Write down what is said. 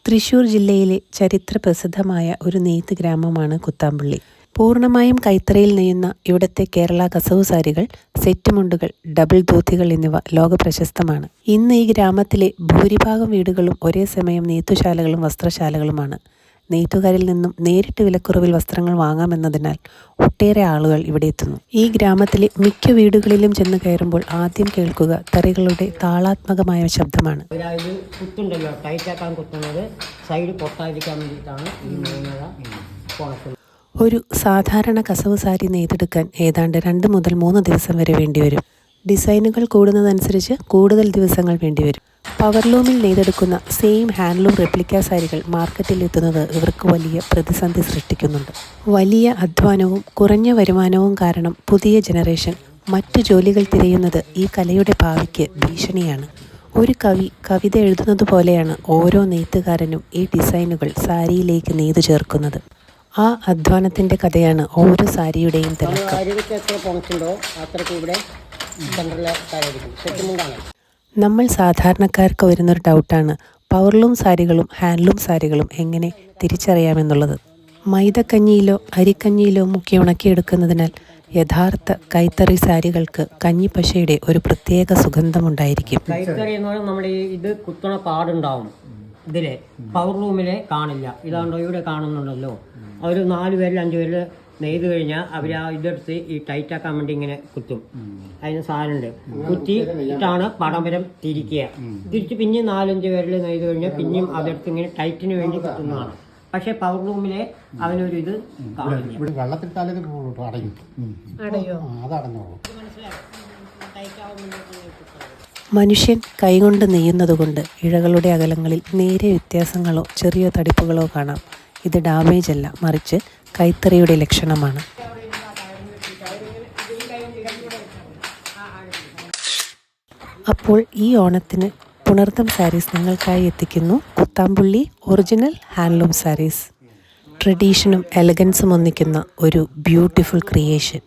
തൃശ്ശൂർ ജില്ലയിലെ ചരിത്രപ്രസിദ്ധമായ ഒരു നെയ്ത്ത് ഗ്രാമമാണ് കുത്താമ്പുള്ളി. പൂർണ്ണമായും കൈത്തറിയിൽ നെയ്യുന്ന ഇവിടുത്തെ കേരള കസവു സാരികൾ, സെറ്റ് മുണ്ടുകൾ, ഡബിൾ ധോത്തികൾ എന്നിവ ലോകപ്രശസ്തമാണ്. ഇന്ന് ഈ ഗ്രാമത്തിലെ ഭൂരിഭാഗം വീടുകളും ഒരേ സമയം നെയ്ത്തുശാലകളും വസ്ത്രശാലകളുമാണ്. നെയ്ത്തുകാരിൽ നിന്നും നേരിട്ട് വിലക്കുറവിൽ വസ്ത്രങ്ങൾ വാങ്ങാമെന്നതിനാൽ ഒട്ടേറെ ആളുകൾ ഇവിടെ എത്തുന്നു. ഈ ഗ്രാമത്തിലെ മിക്ക വീടുകളിലും ചെന്ന് കയറുമ്പോൾ ആദ്യം കേൾക്കുക തറികളുടെ താളാത്മകമായ ശബ്ദമാണ്. കുത്തുണ്ടല്ലോ, ടൈറ്റാക്കാൻ കുത്തുന്നത് സൈഡ് പൊട്ടാതിരിക്കാൻ വേണ്ടിയിട്ടാണ് ഈ ഒരു സാധാരണ കസവ് സാരി നെയ്തെടുക്കാൻ ഏതാണ്ട് 2 മുതൽ 3 ദിവസം വരെ വേണ്ടിവരും. ഡിസൈനുകൾ കൂടുന്നതനുസരിച്ച് കൂടുതൽ ദിവസങ്ങൾ വേണ്ടിവരും. പവർലൂമിൽ നെയ്തെടുക്കുന്ന സെയിം ഹാൻഡ്ലൂം റെപ്ലിക്ക സാരികൾ മാർക്കറ്റിൽ എത്തുന്നത് ഇവർക്ക് വലിയ പ്രതിസന്ധി സൃഷ്ടിക്കുന്നുണ്ട്. വലിയ അധ്വാനവും കുറഞ്ഞ വരുമാനവും കാരണം പുതിയ ജനറേഷൻ മറ്റു ജോലികൾ തിരയുന്നത് ഈ കലയുടെ ഭാവിക്ക് ഭീഷണിയാണ്. ഒരു കവി കവിത എഴുതുന്നത് പോലെയാണ് ഓരോ നെയ്ത്തുകാരനും ഈ ഡിസൈനുകൾ സാരിയിലേക്ക് നെയ്തു ചേർക്കുന്നത്. ആ അധ്വാനത്തിൻ്റെ കഥയാണ് ഓരോ സാരിയുടെയും തിളക്കം. നമ്മൾ സാധാരണക്കാർക്ക് വരുന്നൊരു ഡൗട്ടാണ് പവർലൂം സാരികളും ഹാൻഡ്ലൂം സാരികളും എങ്ങനെ തിരിച്ചറിയാമെന്നുള്ളത്. മൈദക്കഞ്ഞിയിലോ അരിക്കഞ്ഞിയിലോ മുക്കി ഉണക്കിയെടുക്കുന്നതിനാൽ യഥാർത്ഥ കൈത്തറി സാരികൾക്ക് കഞ്ഞിപ്പശയുടെ ഒരു പ്രത്യേക സുഗന്ധമുണ്ടായിരിക്കും. കൈത്തറി എന്ന് പറഞ്ഞാൽ നമ്മുടെ ഇത് കുത്തണ പാടുണ്ടാവും, ഇതിലെ പവർലൂമിലെ കാണില്ല. ഇതാണ്ടോ ഇവിടെ കാണുന്നുണ്ടല്ലോ, ഒരു 4 പേരിൽ 5 പേരിൽ നെയ്ത് കഴിഞ്ഞാൽ അവർ ആ ഇതെടുത്ത് ഈ ടൈറ്റാക്കാൻ വേണ്ടി ഇങ്ങനെ കുത്തും. അതിന് സാധനമുണ്ട്, കുത്തിയിട്ടാണ് പടംവരം തിരിക്കുക. തിരിച്ച് പിന്നെ 4-5 പേരിൽ നെയ്ത് കഴിഞ്ഞാൽ പിന്നെയും അതെടുത്ത് ഇങ്ങനെ ടൈറ്റിന് വേണ്ടി കുത്തുന്നതാണ്. പക്ഷെ പവർലൂമിലെ അവനൊരു ഇത് മനുഷ്യൻ കൈകൊണ്ട് നെയ്യുന്നതുകൊണ്ട് ഇഴകളുടെ അകലങ്ങളിൽ നേരിയ വ്യത്യാസങ്ങളോ ചെറിയ തടിപ്പുകളോ കാണാം. ഇത് ഡാമേജ് അല്ല, മറിച്ച് കൈത്തറിയുടെ ലക്ഷണമാണ്. അപ്പോൾ ഈ ഓണത്തിന് പുണർദം സാരീസ് നിങ്ങൾക്കായി എത്തിക്കുന്നു കുത്താമ്പുള്ളി ഒറിജിനൽ ഹാൻഡ്ലൂം സാരീസ്. ട്രഡീഷനും എലഗൻസും ഒന്നിക്കുന്ന ഒരു ബ്യൂട്ടിഫുൾ ക്രിയേഷൻ.